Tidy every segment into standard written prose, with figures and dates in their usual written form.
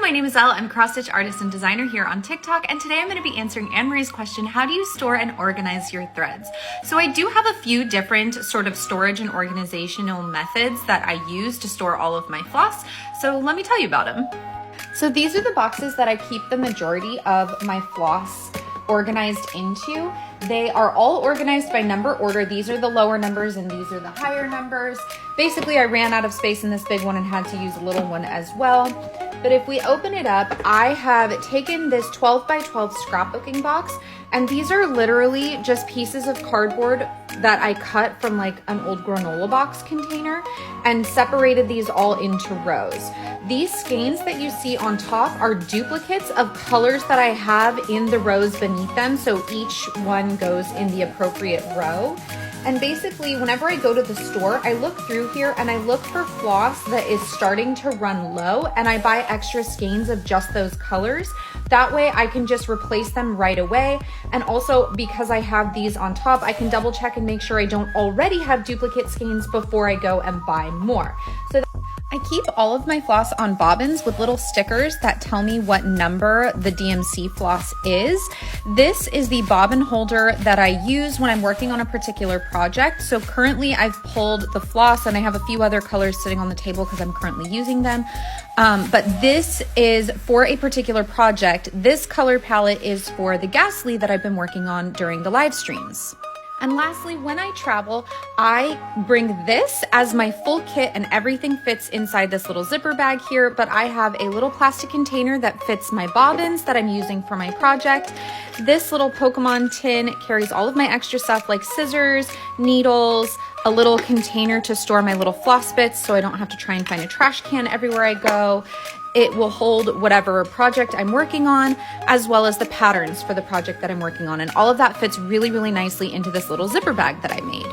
my name is Elle. I'm a cross-stitch artist and designer here on TikTok, and today I'm going to be answering Anne-Marie's question, how do you store and organize your threads? So I do have a few different sort of storage and organizational methods that I use to store all of my floss, so let me tell you about them. So these are the boxes that I keep the majority of my floss organized into. They are all organized by number order. These are the lower numbers and these are the higher numbers. Basically, I ran out of space in this big one and had to use a little one as well. But if we open it up, I have taken this 12 by 12 scrapbooking box, and these are literally just pieces of cardboard that I cut from like an old granola box container and separated these all into rows. These skeins that you see on top are duplicates of colors that I have in the rows beneath them, so each one goes in the appropriate row. And basically, whenever I go to the store, I look through here and I look for floss that is starting to run low, and I buy extra skeins of just those colors. That way I can just replace them right away. And also, because I have these on top, I can double check and make sure I don't already have duplicate skeins before I go and buy more. So I keep all of my floss on bobbins with little stickers that tell me what number the DMC floss is. This is the bobbin holder that I use when I'm working on a particular project. So currently I've pulled the floss and I have a few other colors sitting on the table because I'm currently using them. But this is for a particular project. This color palette is for the ghastly that I've been working on during the live streams. And lastly, when I travel, I bring this as my full kit and everything fits inside this little zipper bag here, but I have a little plastic container that fits my bobbins that I'm using for my project. This little Pokemon tin carries all of my extra stuff like scissors, needles, a little container to store my little floss bits so I don't have to try and find a trash can everywhere I go. It will hold whatever project I'm working on, as well as the patterns for the project that I'm working on. And all of that fits really, really nicely into this little zipper bag that I made.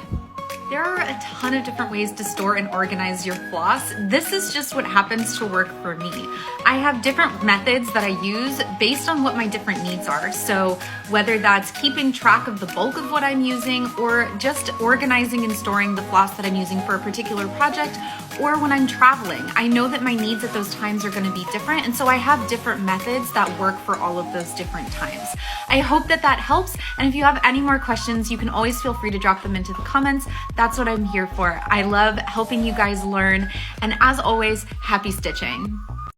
There are a ton of different ways to store and organize your floss. This is just what happens to work for me. I have different methods that I use based on what my different needs are. So whether that's keeping track of the bulk of what I'm using, or just organizing and storing the floss that I'm using for a particular project, or when I'm traveling. I know that my needs at those times are going to be different, and so I have different methods that work for all of those different times. I hope that that helps, and if you have any more questions, you can always feel free to drop them into the comments. That's what I'm here for. I love helping you guys learn, and as always, happy stitching.